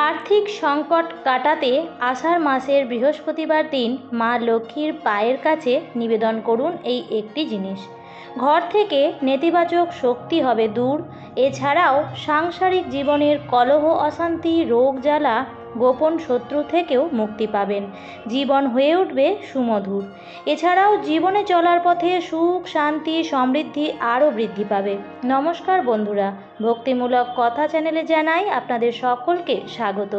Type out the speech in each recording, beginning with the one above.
আর্থিক সংকট কাটাতে আষাঢ় মাসের বৃহস্পতিবার দিন মা লক্ষ্মীর পায়ের কাছে নিবেদন করুন এই একটি জিনিস। ঘর থেকে নেতিবাচক শক্তি হবে দূর। এছাড়াও সাংসারিক জীবনের কলহ, অশান্তি, রোগ জ্বালা, গোপন শত্রু থেকেও মুক্তি পাবেন। জীবন হয়ে উঠবে সুমধুর। এছাড়াও জীবনে চলার পথে সুখ, শান্তি, সমৃদ্ধি আরও বৃদ্ধি পাবে। নমস্কার বন্ধুরা, ভক্তিমূলক কথা চ্যানেলে জানাই আপনাদের সকলকে স্বাগত।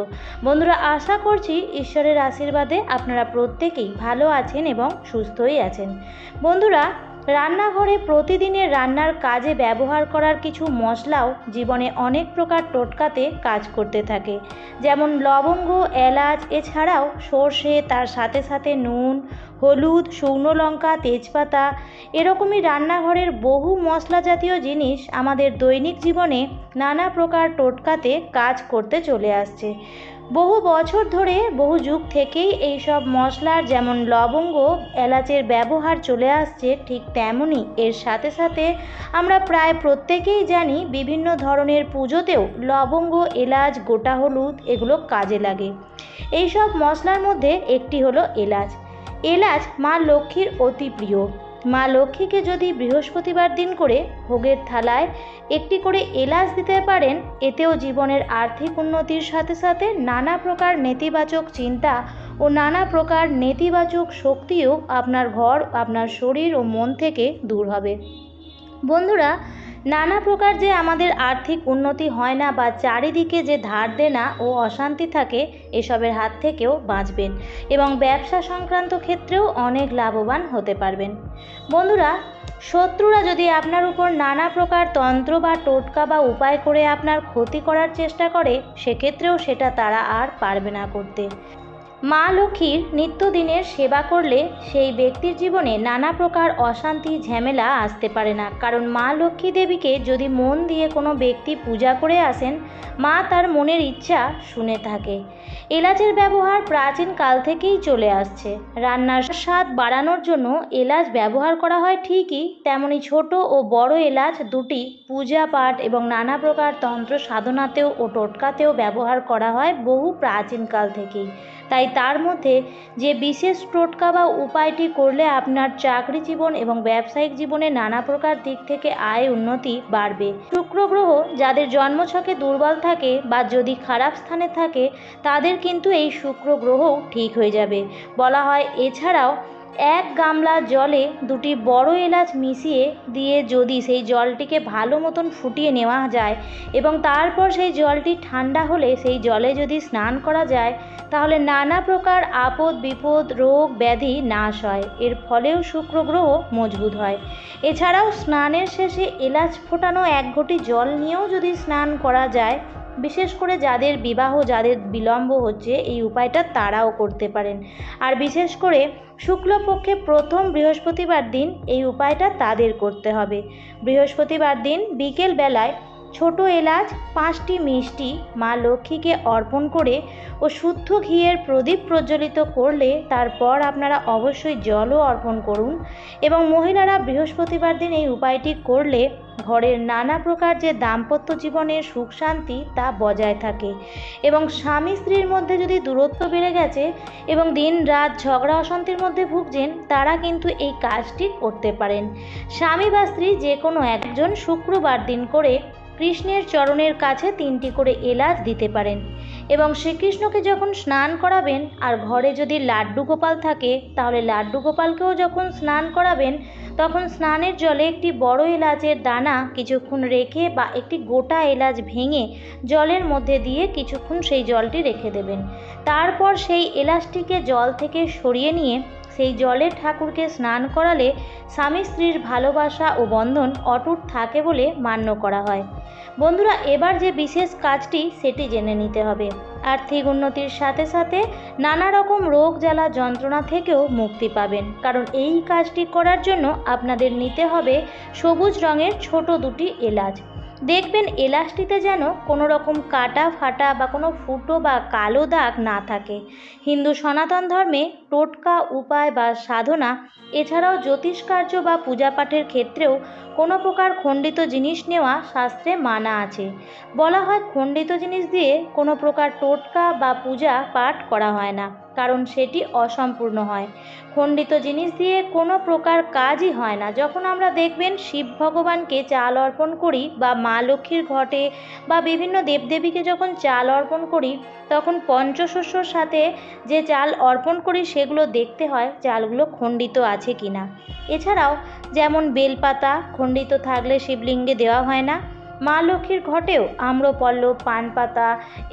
বন্ধুরা, আশা করছি ঈশ্বরের আশীর্বাদে আপনারা প্রত্যেকেই ভালো আছেন এবং সুস্থই আছেন। বন্ধুরা, রান্নাঘরে প্রতিদিনের রান্নার কাজে ব্যবহার করার কিছু মশলাও জীবনে অনেক প্রকার টোটকাতে কাজ করতে থাকে। যেমন লবঙ্গ, এলাচ, এছাড়াও সর্ষে, তার সাথে সাথে নুন, হলুদ, শুকনো লঙ্কা, তেজপাতা, এরকমই রান্নাঘরের বহু মশলা জাতীয় জিনিস আমাদের দৈনিক জীবনে নানা প্রকার টোটকাতে কাজ করতে চলে আসছে। বহু বছর ধরে, বহু যুগ থেকেই এই সব মশলার যেমন লবঙ্গ, এলাচের ব্যবহার চলে আসছে, ঠিক তেমনই এর সাথে সাথে আমরা প্রায় প্রত্যেকেই জানি বিভিন্ন ধরনের পুজোতেও লবঙ্গ, এলাচ, গোটা হলুদ এগুলো কাজে লাগে। এই সব মশলার মধ্যে একটি হলো এলাচ। এলাচ মা লক্ষ্মীর অতি প্রিয়। মা লক্ষ্মীকে যদি বৃহস্পতিবার দিন করে ভোগের থালায় একটি করে এলাচ দিতে পারেন, এতেও জীবনের আর্থিক উন্নতির সাথে সাথে নানা প্রকার নেতিবাচক চিন্তা ও নানা প্রকার নেতিবাচক শক্তিও আপনার ঘর, আপনার শরীর ও মন থেকে দূর হবে। বন্ধুরা, নানা প্রকার যে আমাদের আর্থিক উন্নতি হয় না বা চারিদিকে যে ধার দেনা ও অশান্তি থাকে, এসবের হাত থেকেও বাঁচবেন এবং ব্যবসা সংক্রান্ত ক্ষেত্রেও অনেক লাভবান হতে পারবেন। বন্ধুরা, শত্রুরা যদি আপনার উপর নানা প্রকার তন্ত্র বা টোটকা বা উপায় করে আপনার ক্ষতি করার চেষ্টা করে, সেক্ষেত্রেও সেটা তারা আর পারবে না করতে। মা লক্ষ্মীর নিত্যদিনের সেবা করলে সেই ব্যক্তির জীবনে নানা প্রকার অশান্তি, ঝামেলা আসতে পারে না। কারণ মা লক্ষ্মী দেবীকে যদি মন দিয়ে কোনো ব্যক্তি পূজা করে আসেন, মা তার মনের ইচ্ছা শুনে থাকে। এলাচের ব্যবহার প্রাচীন কাল থেকেই চলে আসছে। রান্নার স্বাদ বাড়ানোর জন্য এলাচ ব্যবহার করা হয় ঠিকই, তেমনি ছোট ও বড় এলাচ দুটি পূজা পাঠ এবং নানা প্রকার তন্ত্র সাধনাতেও ও টোটকাতেও ব্যবহার করা হয় বহু প্রাচীনকাল থেকেই। তাই তার মধ্যে যে বিশেষ টোটকা বা উপায়টি করলে আপনার চাকরি জীবন এবং ব্যবসায়িক জীবনে নানা প্রকার দিক থেকে আয় উন্নতি বাড়বে। শুক্র গ্রহ যাদের জন্মছকে দুর্বল থাকে বা যদি খারাপ স্থানে থাকে, তাদের কিন্তু এই শুক্র গ্রহ ঠিক হয়ে যাবে বলা হয়। এছাড়াও এক গামলা জলে দুটি বড় এলাচ মিশিয়ে দিয়ে যদি সেই জলটিকে ভালো মতন ফুটিয়ে নেওয়া যায় এবং তারপর সেই জলটি ঠান্ডা হলে সেই জলে যদি স্নান করা যায়, তাহলে নানা প্রকার আপদ বিপদ, রোগ ব্যাধি নাশ হয়। এর ফলেও শুক্র গ্রহ মজবুত হয়। এছাড়াও স্নানের শেষে এলাচ ফোটানো এক ঘটি জল নিয়েও যদি স্নান করা যায়, বিশেষ করে যাদের বিবাহ, যাদের বিলম্ব হচ্ছে, এই উপায়টা তারাও করতে পারেন। আর বিশেষ করে শুক্লপক্ষে প্রথম বৃহস্পতিবার দিন এই উপায়টা তাদের করতে হবে। বৃহস্পতিবার দিন বিকেল বেলায় ছোট এলাচ, 5টি মিষ্টি মা লক্ষ্মীকে অর্পণ করে ও শুদ্ধ ঘিয়ের প্রদীপ প্রজ্বলিত করলে তারপর আপনারা অবশ্যই জলও অর্পণ করুন। এবং মহিলারা বৃহস্পতিবার দিন এই উপায়টি করলে ঘরের নানা প্রকার যে দাম্পত্য জীবনের সুখ শান্তি তা বজায় থাকে। এবং স্বামী স্ত্রীর মধ্যে যদি দূরত্ব বেড়ে গেছে এবং দিন রাত ঝগড়া অশান্তির মধ্যে ভুগছেন, তারা কিন্তু এই কাজটি করতে পারেন। স্বামী বা স্ত্রী যে কোনো একজন শুক্রবার দিন করে কৃষ্ণের চরণের কাছে 3টি করে এলাচ দিতে পারেন। এবং শ্রীকৃষ্ণকে যখন স্নান করাবেন, আর ঘরে যদি লাড্ডু গোপাল থাকে, তাহলে লাড্ডু গোপালকেও যখন স্নান করাবেন, তখন স্নানের জলে একটি বড় এলাচের দানা কিছুক্ষণ রেখে বা একটি গোটা এলাচ ভেঙে জলের মধ্যে দিয়ে কিছুক্ষণ সেই জলটি রেখে দেবেন। তারপর সেই এলাচটিকে জল থেকে সরিয়ে নিয়ে সেই জলে ঠাকুরকে স্নান করালে স্বামী স্ত্রীর ভালোবাসা ও বন্ধন অটুট থাকে বলে মান্য করা হয়। বন্ধুরা, এবার যে বিশেষ কাজটি সেটি জেনে নিতে হবে। আর্থিক উন্নতির সাথে সাথে নানা রকম রোগ জ্বালা যন্ত্রণা থেকেও মুক্তি পাবেন। কারণ এই কাজটি করার জন্য আপনাদের নিতে হবে সবুজ রঙের ছোট 2টি এলাচ। দেখবেন এলাচটিতে যেন কোনো রকম কাটা ফাটা বা কোনো ফুটো বা কালো দাগ না থাকে। হিন্দু সনাতন ধর্মে টোটকা, উপায় বা সাধনা, এছাড়াও জ্যোতিষ কার্য বা পূজা পাঠের ক্ষেত্রেও কোনো প্রকার খণ্ডিত জিনিস নেওয়া শাস্ত্রে মানা আছে। বলা হয় খণ্ডিত জিনিস দিয়ে কোনো প্রকার টোটকা বা পূজা পাঠ করা হয় না, কারণ সেটি অসম্পূর্ণ হয়। খণ্ডিত জিনিস দিয়ে কোনো প্রকার কাজই হয় না। যখন আমরা দেখবেন শিব ভগবানকে চাল অর্পণ করি বা মা লক্ষ্মীর ঘটে বা বিভিন্ন দেবদেবীকে যখন চাল অর্পণ করি, তখন পঞ্চশস্যর সাথে যে চাল অর্পণ করি সেগুলো দেখতে হয় চালগুলো খণ্ডিত আছে কিনা। এছাড়াও যেমন বেলপাতা খণ্ডিত থাকলে শিবলিঙ্গে দেওয়া হয় না। মা লক্ষ্মীর ঘটেও আম্রপল্লব, পান পাতা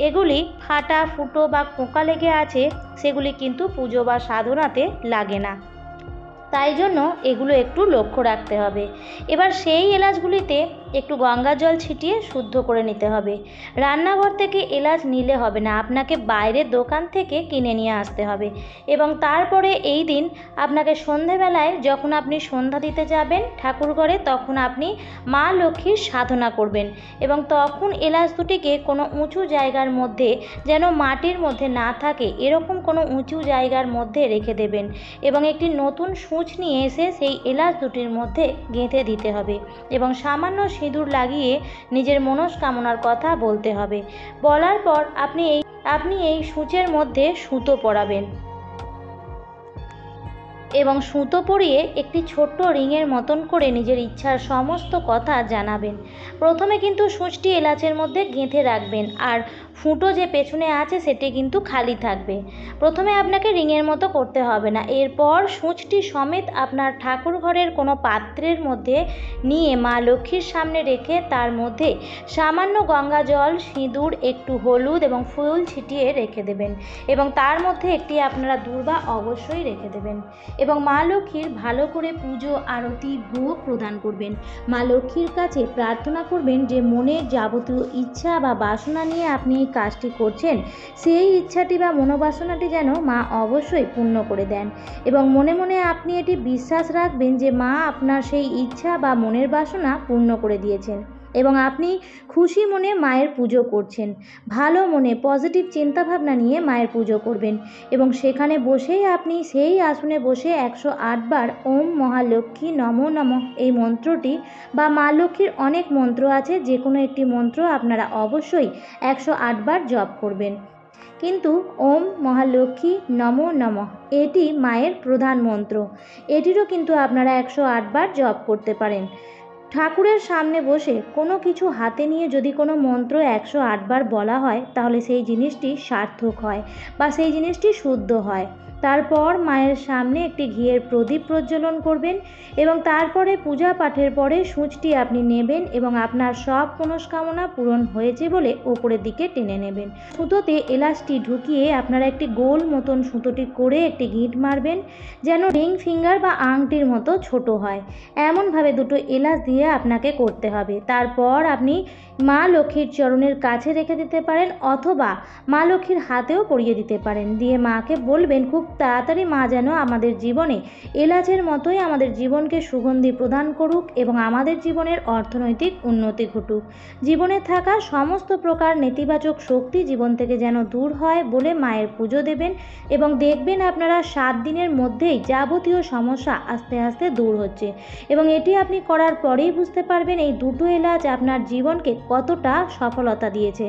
এগুলি ফাটা, ফুটো বা পোকা লেগে আছে, সেগুলি কিন্তু পুজো বা সাধনাতে লাগে না। তাই জন্য এগুলো একটু লক্ষ্য রাখতে হবে। এবার সেই এলাচগুলিতে একটু গঙ্গা জল ছিটিয়ে শুদ্ধ করে নিতে হবে। রান্নাঘর থেকে এলাচ নিলে হবে না, আপনাকে বাইরের দোকান থেকে কিনে নিয়ে আসতে হবে। এবং তারপরে এই দিন আপনাকে সন্ধেবেলায় যখন আপনি সন্ধ্যা দিতে যাবেন ঠাকুরঘরে, তখন আপনি মা লক্ষ্মীর সাধনা করবেন এবং তখন এলাচ দুটিকে কোনো উঁচু জায়গার মধ্যে, যেন মাটির মধ্যে না থাকে এরকম কোনো উঁচু জায়গার মধ্যে রেখে দেবেন এবং একটি নতুন সূঁচ নিয়ে এসে সেই এলাচ দুটির মধ্যে গেঁথে দিতে হবে এবং সামান্য সিঁদুর লাগিয়ে নিজের মনস্কামনার কথা বলতে হবে। বলার পর আপনি এই সূঁচের মধ্যে সুতো পরাবেন এবং সুতো পরিয়ে একটি ছোট্ট রিংয়ের মতন করে নিজের ইচ্ছার সমস্ত কথা জানাবেন। প্রথমে কিন্তু সূঁচটি এলাচের মধ্যে গেঁথে রাখবেন আর ফুটো যে পেছনে আছে সেটি কিন্তু খালি থাকবে। প্রথমে আপনাকে রিংয়ের মতো করতে হবে না। এরপর সূঁচটি সমেত আপনার ঠাকুর ঘরের কোনো পাত্রের মধ্যে নিয়ে মা লক্ষ্মীর সামনে রেখে তার মধ্যে সামান্য গঙ্গা জল, সিঁদুর, একটু হলুদ এবং ফুল ছিটিয়ে রেখে দেবেন এবং তার মধ্যে একটি আপনারা দূর্বা অবশ্যই রেখে দেবেন এবং মা লক্ষ্মীর ভালো করে পুজো, আরতি, ভোগ প্রদান করবেন। মা লক্ষ্মীর কাছে প্রার্থনা করবেন যে মনের যাবতীয় ইচ্ছা বা বাসনা নিয়ে আপনি এই কাজটি করছেন, সেই ইচ্ছাটি বা মনোবাসনাটি যেন মা অবশ্যই পূর্ণ করে দেন এবং মনে মনে আপনি এটি বিশ্বাস রাখবেন যে মা আপনার সেই ইচ্ছা বা মনের বাসনা পূর্ণ করে দিয়েছেন এবং আপনি খুশি মনে মায়ের পুজো করছেন। ভালো মনে পজিটিভ চিন্তাভাবনা নিয়ে মায়ের পুজো করবেন এবং সেখানে বসেই আপনি সেই আসনে বসে 108 বার ওম মহালক্ষ্মী নমো নমঃ এই মন্ত্রটি, বা মা লক্ষ্মীর অনেক মন্ত্র আছে, যে কোনো একটি মন্ত্র আপনারা অবশ্যই 108 বার জপ করবেন। কিন্তু ওম মহালক্ষ্মী নমো নমঃ এটি মায়ের প্রধান মন্ত্র, এটিরও কিন্তু আপনারা 108 বার জপ করতে পারেন। ঠাকুরের সামনে বসে কোনো কিছু হাতে নিয়ে যদি কোনো মন্ত্র 108 বার বলা হয়, তাহলে সেই জিনিসটি সার্থক হয় বা সেই জিনিসটি শুদ্ধ হয়। তারপর মায়ের সামনে একটি ঘিয়ের প্রদীপ প্রজ্বলন করবেন এবং তারপরে পূজা পাঠের পরে সূঁচটি আপনি নেবেন এবং আপনার সব মনস্কামনা পূরণ হয়েছে বলে ওপরের দিকে টেনে নেবেন। সুতোতে এলাচটি ঢুকিয়ে আপনারা একটি গোল মতন সুতোটি করে একটি গিঁট মারবেন, যেন রিং ফিঙ্গার বা আংটির মতো ছোট হয়। এমনভাবে দুটো এলাচ দিয়ে আপনাকে করতে হবে। তারপর আপনি মা লক্ষ্মীর চরণের কাছে রেখে দিতে পারেন অথবা মা লক্ষ্মীর হাতেও পরিয়ে দিতে পারেন। দিয়ে মাকে বলবেন খুব তাড়াতাড়ি মা যেন আমাদের জীবনে এলাচের মতোই আমাদের জীবনকে সুগন্ধি প্রদান করুক এবং আমাদের জীবনের অর্থনৈতিক উন্নতি ঘটুক। জীবনে থাকা সমস্ত প্রকার নেতিবাচক শক্তি জীবন থেকে যেন দূর হয় বলে মায়ের পুজো দেবেন এবং দেখবেন আপনারা 7 দিনের মধ্যেই যাবতীয় সমস্যা আস্তে আস্তে দূর হচ্ছে এবং এটি আপনি করার পরেই বুঝতে পারবেন এই দুটো এলাচ আপনার জীবনকে কতটা সফলতা দিয়েছে।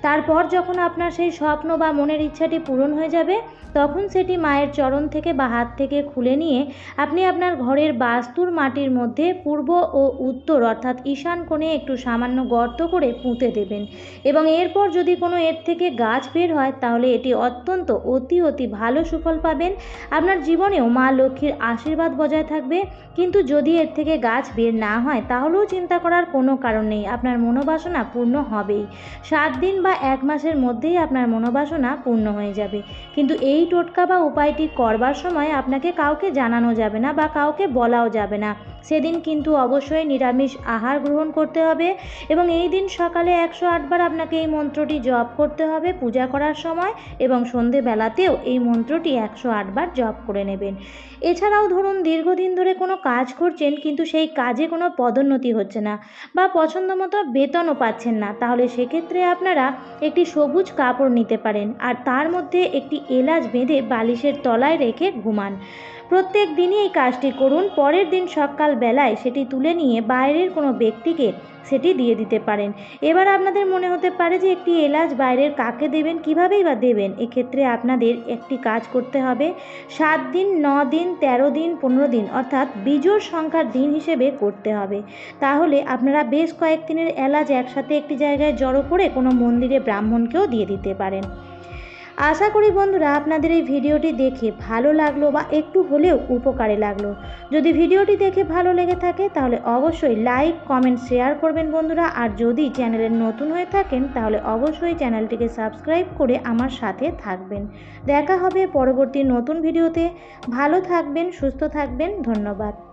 তারপর যখন আপনার সেই স্বপ্ন বা মনের ইচ্ছাটি পূরণ হয়ে যাবে, তখন সেটি মায়ের চরণ থেকে বা হাত থেকে খুলে নিয়ে আপনি আপনার ঘরের বাস্তুর মাটির মধ্যে পূর্ব ও উত্তর অর্থাৎ ঈশান কোণে একটু সামান্য গর্ত করে পুঁতে দেবেন এবং এরপর যদি কোনো এর থেকে গাছ বের হয়, তাহলে এটি অত্যন্ত অতি ভালো সুফল পাবেন। আপনার জীবনেও মা লক্ষ্মীর আশীর্বাদ বজায় থাকবে। কিন্তু যদি এর থেকে গাছ বের না হয়, তাহলেও চিন্তা করার কোনো কারণ নেই, আপনার মনোবাসনা পূর্ণ হবেই। 7 দিন বা 1 মাসের মধ্যেই আপনার মনোবাসনা পূর্ণ হয়ে যাবে। কিন্তু এই টোটকা বা উপায়টি করবার সময় আপনাকে কাউকে জানানো যাবে না বা কাউকে বলাও যাবে না। সেদিন কিন্তু অবশ্যই নিরামিষ আহার গ্রহণ করতে হবে এবং এই দিন সকালে 108 বার আপনাকে এই মন্ত্রটি জপ করতে হবে পূজা করার সময় এবং সন্ধেবেলাতেও এই মন্ত্রটি 108 বার জপ করে নেবেন। এছাড়াও ধরুন দীর্ঘদিন ধরে কোনো কাজ করছেন কিন্তু সেই কাজে কোনো পদোন্নতি হচ্ছে না বা পছন্দ মতো বেতনও পাচ্ছেন না, তাহলে সেক্ষেত্রে আপনারা একটি সবুজ কাপড় নিতে পারেন আর তার মধ্যে একটি এলাচ বেঁধে বালিশের তলায় রেখে ঘুমান। প্রত্যেক দিনই এই কাজটি করুন। পরের দিন সকালবেলায় সেটি তুলে নিয়ে বাইরের কোনো ব্যক্তিকে সেটি দিয়ে দিতে পারেন। এবার আপনাদের মনে হতে পারে যে একটি এলাচ বাইরের কাকে দেবেন, কীভাবেই বা দেবেন? এক্ষেত্রে আপনাদের একটি কাজ করতে হবে, 7 দিন, 9 দিন, 13 দিন, 15 দিন অর্থাৎ বিজোড় সংখ্যার দিন হিসেবে করতে হবে। তাহলে আপনারা বেশ কয়েক দিনের এলাচ একসাথে একটি জায়গায় জড়ো করে কোনো মন্দিরে ব্রাহ্মণকেও দিয়ে দিতে পারেন। আশা করি বন্ধুরা আপনাদের এই ভিডিওটি দেখে ভালো লাগলো বা একটু হলেও উপকারে লাগলো। যদি ভিডিওটি দেখে ভালো লেগে থাকে তাহলে অবশ্যই লাইক, কমেন্ট, শেয়ার করবেন বন্ধুরা। আর যদি চ্যানেলে নতুন হয়ে থাকেন তাহলে অবশ্যই চ্যানেলটিকে সাবস্ক্রাইব করে আমার সাথে থাকবেন। দেখা হবে পরবর্তী নতুন ভিডিওতে। ভালো থাকবেন, সুস্থ থাকবেন। ধন্যবাদ।